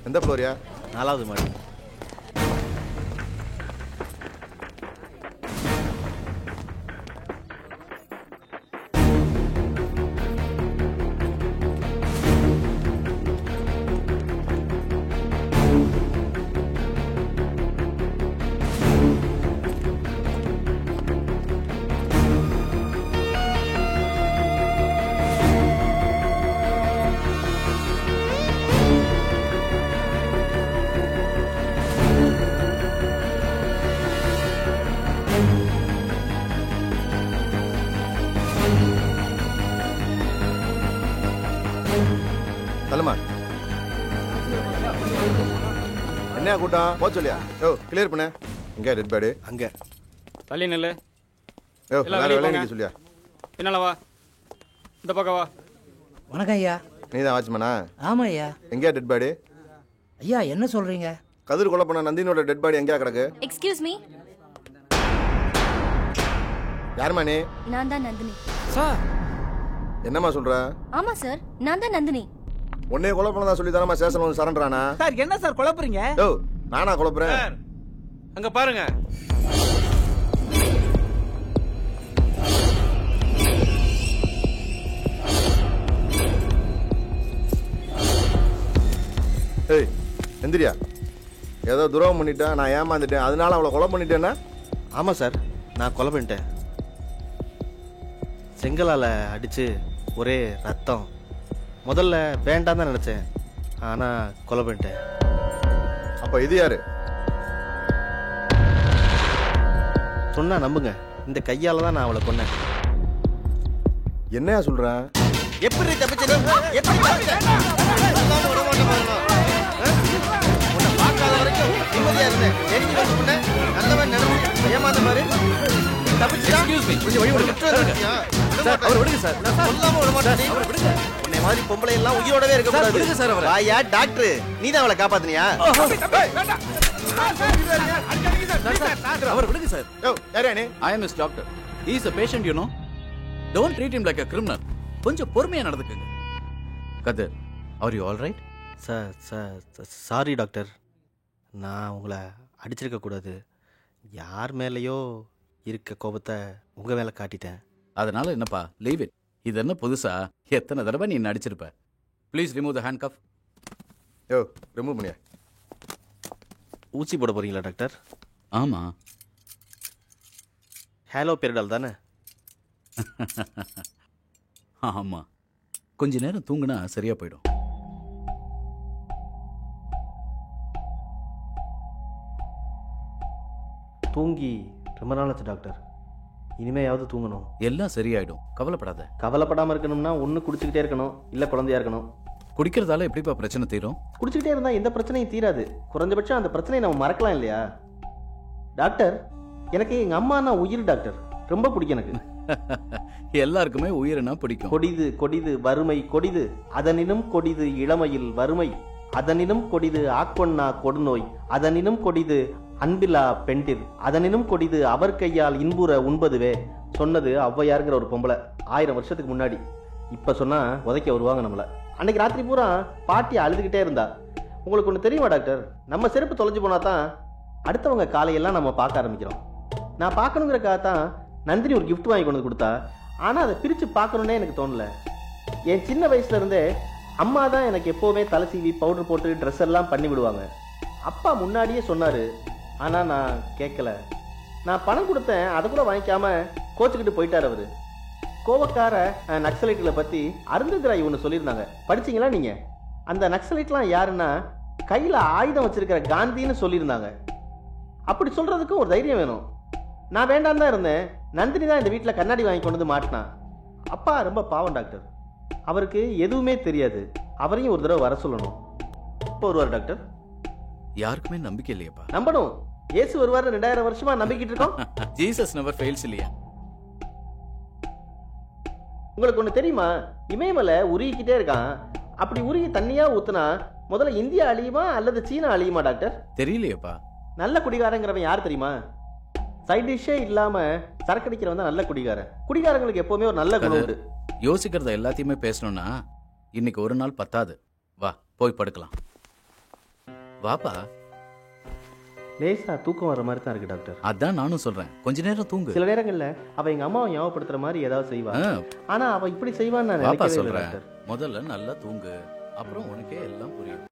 எந்த ஃப்ளோரியா? 4வது மாடி. சொல்லுமா. என்ன கூட்டம் போ சொல்லியா? ஓ கிளியர் பண்ண. எங்க டெட் பாடி? அங்க. தள்ளி நில்லு. ஓ வேற வேலை நிக்க சொல்லியா? பின்னால வா. இந்த பக்கம் வா. வணக்கம் ஐயா. நீதான் வாட்ச்மேனா? ஆமா ஐயா. எங்க டெட் பாடி? ஐயா என்ன சொல்றீங்க? கதிர் கொலை பண்ண நந்தினியோட டெட் பாடி எங்க கிடக்கு? Excuse me. யாருமா நீ? நான் தான் நந்தினி. சார் என்னம்மா சொல்ற? ஆமா சார், நான் தான் நந்தினி. உன்னைய கொலை பண்ணதா சொல்லி தானமா ஸ்டேஷன் வந்து சரண்டரானா? சார் என்ன சார் குழப்பறீங்க? ஓ நானா குழப்புறேன்? அங்க பாருங்க. ஏய் எந்திரியா. ஏதோ துரோகம் பண்ணிட்டேன், நான் ஏமாந்துட்டேன், அதனால அவளை கொலை பண்ணிட்டேன்னா? ஆமா சார், நான் கொலை பண்ணிட்டேன். செங்கலால அடிச்சு ஒரே ரத்தம். முதல்ல வேண்டாம் தான் நினைச்சேன், ஆனா கொலை பண்ணிட்டேன். அப்ப இது யாரு? சொன்னா நம்புங்க, இந்த கையால தான் நான் அவளை கொன்னேன். என்னையா சொல்ற? எப்படி தப்பிச்ச நீ? எப்படி தப்பிச்ச? சொல்லாம விட மாட்டேன் பாருங்க. உன்னை பார்க்காத வரைக்கும் நிம்மதியா இருந்தேன். தெரிஞ்சு வந்து முன்ன நல்லவன் நினைச்சு ஏமாந்த மாதிரி தப்பிச்சா? கொஞ்சம் வழி விடுங்க சார். அவர் விடுங்க சார். சொல்லாம விட மாட்டேன். அவர் விடுங்க. உன்னை மாதிரி பொம்பளை எல்லாம் உயிரோடவே இருக்க கூடாது. விடுங்க சார். அவர் வாயா டாக்டர், நீ தான் அவளை காப்பாத்துனியா? அவர் விடுங்க சார். யோ யாரே நீ? I am his doctor. He is a patient, you know. Don't treat him like a criminal. கொஞ்சம் பொறுமையா நடந்துக்கங்க. கதிர், are you all right? Sorry doctor, நான் உங்களை அடிச்சிருக்க கூடாது. யார் மேலேயோ இருக்க கோபத்தை உங்க மேல காட்டிட்டேன். அதனால என்னப்பா, leave it. இது என்ன புதுசா? எத்தனை தடவை நீ நடிச்சிருப்ப. Please remove the handcuff. யோ ரிமூவ் பண்ணியா. ஊசி போட போறீங்களா டாக்டர்? ஆமா. ஹலோ பெரிடால் தானே? ஆமா. கொஞ்ச நேரம் தூங்குனா சரியா போயிடும். தூங்கி ரொம்ப நாளாச்சு டாக்டர். இனிமேயாவது தூங்கணும். எல்லாம் சரியாயிடும், கவலைப்படாத. கவலைப்படாம இருக்கணும்னா ஒன்று குடிச்சுக்கிட்டே இருக்கணும், இல்லை குழந்தையா இருக்கணும். குடிக்கிறதால எப்படிப்பா பிரச்சனை தீரும்? குடிச்சுக்கிட்டே இருந்தால் எந்த பிரச்சனையும் தீராது. குறைஞ்சபட்சம் அந்த பிரச்சனையை நம்ம மறக்கலாம் இல்லையா டாக்டர்? எனக்கு எங்கள் அம்மானா உயிர் டாக்டர், ரொம்ப பிடிக்கும் எனக்கு. எல்லாருக்குமே உயிரினா பிடிக்கும். கொடிது கொடிது வறுமை கொடிது, அதனினும் கொடிது இளமையில் வறுமை, அதனினும் கொடிது ஆக்கொன்னா கொடுநோய், அதனினும் கொடிது அன்பிலா பெண்டிர், அதனினும் கொடிது அவர் கையால் இன்புற உண்பதுவே. சொன்னது ஔவையாருங்கிற ஒரு பொம்பளை 1000 வருஷத்துக்கு முன்னாடி. இப்ப சொன்னா உதைக்க வருவாங்க நம்மள. அன்னைக்கு ராத்திரி பூரா பாட்டி அழுதுகிட்டே இருந்தா. உங்களுக்கு ஒன்று தெரியுமா டாக்டர்? நம்ம செருப்பு தொலைஞ்சு போனா தான் அடுத்தவங்க காலையெல்லாம் நம்ம பார்க்க ஆரம்பிக்கிறோம். நான் பார்க்கணுங்கிறக்காக தான் நந்தினி ஒரு கிஃப்ட் வாங்கி கொண்டு கொடுத்தா. ஆனா அதை பிரிச்சு பார்க்கணுன்னே எனக்கு தோணல. என் சின்ன வயசுல இருந்தே அம்மா தான் எனக்கு எப்போவுமே தலை சீவி பவுடர் போட்டு ட்ரெஸ் எல்லாம் பண்ணி விடுவாங்க. அப்பா முன்னாடியே சொன்னாரு, ஆனா நான் கேட்கல. நான் பணம் கொடுத்தேன், அதை கூட வாங்கிக்காம கோச்சுக்கிட்டு போயிட்டார் அவரு. கோவக்கார நக்சலைட்களை பத்தி அருந்ததிராய் ஒன்று சொல்லியிருந்தாங்க, படிச்சீங்களா நீங்க? அந்த நக்சலைட்லாம் யாருன்னா கையில ஆயுதம் வச்சிருக்கிற காந்தின்னு சொல்லியிருந்தாங்க. அப்படி சொல்றதுக்கும் ஒரு தைரியம் வேணும். நான் வேண்டாம் தான் இருந்தேன். நந்தினி தான் இந்த வீட்டில் கண்ணாடி வாங்கி கொண்டு வந்து மாட்டினான். அப்பா ரொம்ப பாவம் டாக்டர், அவருக்கு எதுவுமே தெரியாது. அவரையும் ஒரு தடவை வர சொல்லணும். இப்போ வருவார் டாக்டர்? யாருக்குமே நம்பிக்கை இல்லையாப்பா? நம்பணும். இயேசு வருவார் 2000 வருஷமா நம்பிக்கிட்டு இருக்கோம். ஜீசஸ் நெவர் ஃபெயில்ஸ் இல்லையா? உங்களுக்கு ஒண்ணு தெரியுமா? இமயமலை உருகிக்கிட்டே இருக்கான். அப்படி உருகி தண்ணியா ஊத்துனா முதல்ல இந்தியா அழியுமா அல்லது சீனா அழியுமா டாக்டர்? தெரியலையேப்பா. நல்ல குடிகாரங்கிறவன் யார் தெரியுமா? சைட் டிஷ்ஷே இல்லாம சரக்கடிக்கிறவன் தான் நல்ல குடிகாரன். குடிகாரங்களுக்கு எப்பவுமே ஒரு நல்ல குணம் உண்டு. யோசிக்கிறத எல்லாத்தையுமே பேசணும்னா இன்னைக்கு ஒரு நாள் பத்தாது. வா போய் படுக்கலாம். வாப்பா. லேசா தூக்கம் வர மாதிரி தான் இருக்கு டாக்டர். அதான் நானும் சொல்றேன், கொஞ்ச நேரம் தூங்கு. சில நேரங்கள்ல அவ எங்க அம்மாவை ஞாபகப்படுத்துற மாதிரி ஏதாவது செய்வா. ஆனா அவ இப்படி செய்வான்னு நான் வாப்பா நினைக்கவே இல்லை சொல்றேன், டாக்டர். முதல்ல நல்லா தூங்கு, அப்புறம் உனக்கே எல்லாம் புரியும்.